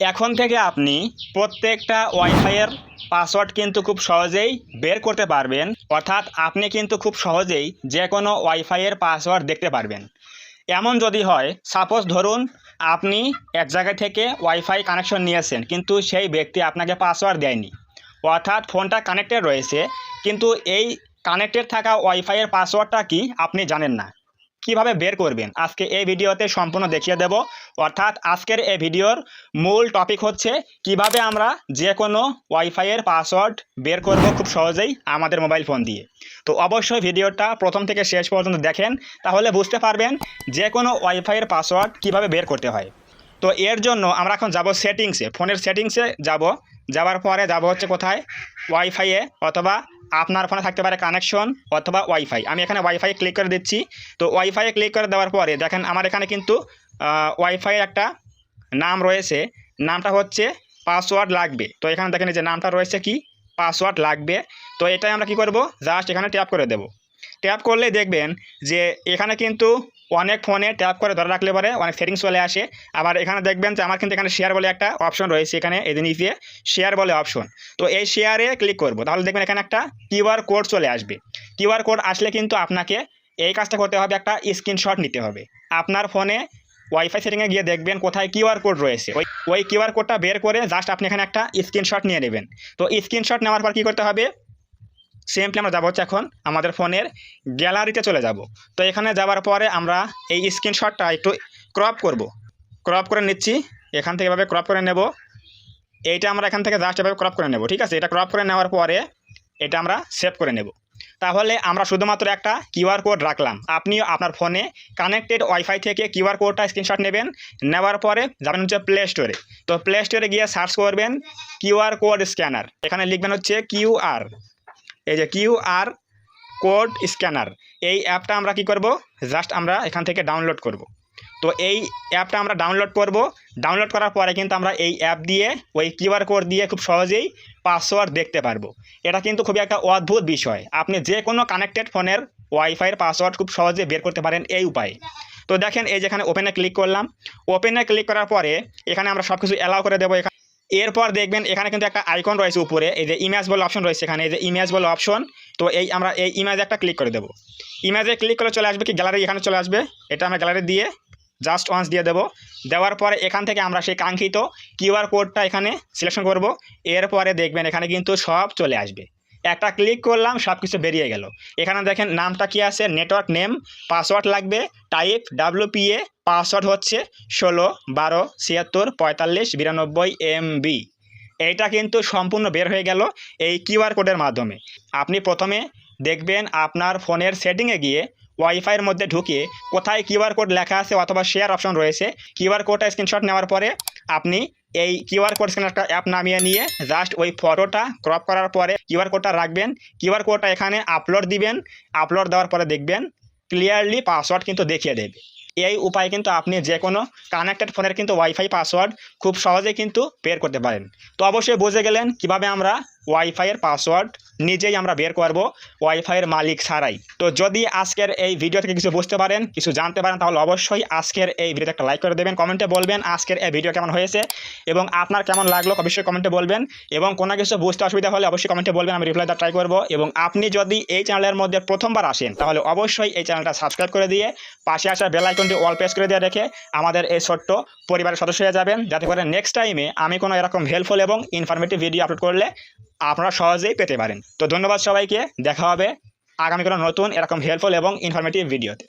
এখন থেকে আপনি প্রত্যেকটা ওয়াইফাইয়ের পাসওয়ার্ড কিন্তু খুব সহজেই বের করতে পারবেন। অর্থাৎ আপনি কিন্তু খুব সহজেই যে কোনো ওয়াইফাইয়ের পাসওয়ার্ড দেখতে পারবেন। এমন যদি হয়, সাপোজ ধরুন আপনি এক জায়গা থেকে ওয়াইফাই কানেকশন নিয়েছেন, কিন্তু সেই ব্যক্তি আপনাকে পাসওয়ার্ড দেয়নি। অর্থাৎ ফোনটা কানেক্টেড রয়েছে, কিন্তু এই কানেক্টেড থাকা ওয়াইফাইয়ের পাসওয়ার্ডটা কি আপনি জানেন না। কিভাবে বের করবেন আজকে এই ভিডিওতে সম্পূর্ণ দেখিয়ে দেব। অর্থাৎ আজকের এই ভিডিওর মূল টপিক হচ্ছে কিভাবে আমরা যে কোনো ওয়াইফাইয়ের পাসওয়ার্ড বের করব খুব সহজেই আমাদের মোবাইল ফোন দিয়ে। তো অবশ্যই ভিডিওটা প্রথম থেকে শেষ পর্যন্ত দেখেন, তাহলে বুঝতে পারবেন যে কোনো ওয়াইফাইয়ের পাসওয়ার্ড কিভাবে বের করতে হয়। তো এর জন্য আমরা এখন যাব সেটিংসে, ফোনের সেটিংসে যাওয়ার পরে যাব হচ্ছে কোথায়, ওয়াইফাইয়ে, অথবা আপনার ফোনে থাকতে পারে কানেকশন অথবা ওয়াইফাই। আমি এখানে ওয়াইফাই ক্লিক করে দিচ্ছি। তো ওয়াইফাইয়ে ক্লিক করে দেওয়ার পরে দেখেন আমার এখানে কিন্তু ওয়াইফাইয়ের একটা নাম রয়েছে, নামটা হচ্ছে পাসওয়ার্ড লাগবে। তো এখানে দেখেন যে নামটা রয়েছে কি পাসওয়ার্ড লাগবে। তো এটাই আমরা কি করব, জাস্ট এখানে ট্যাপ করে দেব। ট্যাপ করলে দেখবেন যে এখানে কিন্তু অনেক ফোনে ট্যাপ করে ধরে রাখলে পরে অনেক সেটিংস চলে আসে। আবার এখানে দেখবেন যে আমার কিন্তু এখানে শেয়ার বলে একটা অপশন রয়েছে, এখানে এই যে নিচে শেয়ার বলে অপশন। তো এই শেয়ারে ক্লিক করব, তাহলে দেখবেন এখানে একটা কিউআর কোড চলে আসবে। কিউআর কোড আসলে কিন্তু আপনাকে এই কাজটা করতে হবে, একটা স্ক্রিনশট নিতে হবে। আপনার ফোনে ওয়াইফাই সেটিংয়ে গিয়ে দেখবেন কোথায় কিউআর কোড রয়েছে, ওই কিউআর কোডটা বের করে জাস্ট আপনি এখানে একটা স্ক্রিনশট নিয়ে নেবেন। তো স্ক্রিনশট নেওয়ার পর কী করতে হবে, সিম্পলি আমরা যাবো হচ্ছে এখন আমাদের ফোনের গ্যালারিতে চলে যাব। তো এখানে যাওয়ার পরে আমরা এই স্ক্রিনশটটা একটু ক্রপ করে নিচ্ছি। এখান থেকে এভাবে ক্রপ করে নেব। এইটা আমরা এখান থেকে জাস্ট এভাবে ক্রপ করে নেব, ঠিক আছে। এটা ক্রপ করে নেওয়ার পরে এটা আমরা সেভ করে নেব। তাহলে আমরা শুধুমাত্র একটা কিউআর কোড রাখলাম। আপনিও আপনার ফোনে কানেক্টেড ওয়াইফাই থেকে কিউআর কোডটা স্ক্রিনশট নেবেন, নেওয়ার পরে যাবেন হচ্ছে প্লে স্টোরে। তো প্লে স্টোরে গিয়ে সার্চ করবেন কিউআর কোড স্ক্যানার, এখানে লিখবেন হচ্ছে কিউআর, এই যে কিউআর কোড স্ক্যানার। এই অ্যাপটা আমরা কি করব, জাস্ট আমরা এখান থেকে ডাউনলোড করব। তো এই অ্যাপটা আমরা ডাউনলোড করার পরে কিন্তু আমরা এই অ্যাপ দিয়ে ওই কিউআর কোড দিয়ে খুব সহজেই পাসওয়ার্ড দেখতে পারবো। এটা কিন্তু খুবই একটা অদ্ভুত বিষয়, আপনি যে কোনো কানেক্টেড ফোনের ওয়াইফাইয়ের পাসওয়ার্ড খুব সহজে বের করতে পারেন এই উপায়ে। তো দেখেন এই যেখানে ওপেনে ক্লিক করলাম, ওপেনে ক্লিক করার পরে এখানে আমরা সব কিছু অ্যালাউ করে দেবো। এরপর দেখবেন এখানে কিন্তু একটা আইকন রয়েছে উপরে, এই যে ইমেজ বলে অপশন রয়েছে, এখানে এই যে ইমেজ বলে অপশন। তো আমরা এই ইমেজে একটা ক্লিক করে দেবো। ইমেজে ক্লিক করে চলে আসবে কি গ্যালারি, এখানে চলে আসবে। এটা আমরা গ্যালারি দিয়ে জাস্ট ওয়ান্স দিয়ে দেবো। দেওয়ার পরে এখান থেকে আমরা সেই কাঙ্ক্ষিত কিউআর কোডটা এখানে সিলেকশন করব। এরপরে দেখবেন এখানে কিন্তু সব চলে আসবে। একটা ক্লিক করলাম, সব কিছু বেরিয়ে গেল। এখানে দেখেন নামটা কি আছে, নেটওয়ার্ক নেম, পাসওয়ার্ড লাগবে টাইপ WPA, পাসওয়ার্ড হচ্ছে 16 12 76 45 92 MB। এইটা কিন্তু সম্পূর্ণ বের হয়ে গেল এই কিউআর কোডের মাধ্যমে। আপনি প্রথমে দেখবেন আপনার ফোনের সেটিংয়ে গিয়ে ওয়াইফাইয়ের মধ্যে ঢুকে কোথায় কিউআর কোড লেখা আছে অথবা শেয়ার অপশন রয়েছে, কিউআর কোডটা স্ক্রিনশট নেওয়ার পরে আপনি এই কিউআর কোড স্ক্যানারটা অ্যাপ নামিয়ে নিয়ে জাস্ট ওই ফটোটা ক্রপ করার পরে কিউআর কোডটা রাখবেন। কিউআর কোডটা এখানে আপলোড দিবেন। আপলোড দেওয়ার পরে দেখবেন ক্লিয়ারলি পাসওয়ার্ড কিন্তু দেখিয়ে দেবে। এই উপায়ে কিন্তু আপনি যে কোনো কানেক্টেড ফোনের কিন্তু ওয়াইফাই পাসওয়ার্ড খুব সহজেই কিন্তু বের করতে পারেন। তো অবশ্যই বুঝে গেলেন কিভাবে আমরা ওয়াইফাইয়ের পাসওয়ার্ড নিজেই আমরা বের করব ওয়াইফাইয়ের মালিক ছাড়াই। তো যদি আজকের এই ভিডিও থেকে কিছু বুঝতে পারেন, কিছু জানতে পারেন, তাহলে অবশ্যই আজকের এই ভিডিওতে একটা লাইক করে দেবেন। কমেন্টে বলবেন আজকের এই ভিডিও কেমন হয়েছে এবং আপনার কেমন লাগলো অবশ্যই কমেন্টে বলবেন। এবং কোনো কিছু বুঝতে অসুবিধা হলে অবশ্যই কমেন্টে বলবেন, আমি রিপ্লাই দেওয়ার ট্রাই করব। এবং আপনি যদি এই চ্যানেলের মধ্যে প্রথমবার আসেন তাহলে অবশ্যই এই চ্যানেলটা সাবস্ক্রাইব করে দিয়ে পাশে আসা বেল আইকনটি অল প্রেস করে দিয়ে রেখে আমাদের এই ছোট্ট পরিবারের সদস্য হয়ে যাবেন, যাতে করে নেক্সট টাইমে আমি কোনো এরকম হেল্পফুল এবং ইনফরমেটিভ ভিডিও আপলোড করলে আপনারা সহজেই পেতে পারেন। তো ধন্যবাদ সবাইকে, দেখা হবে আগামী কোনো নতুন এরকম হেল্পফুল এবং ইনফরমেটিভ ভিডিওতে।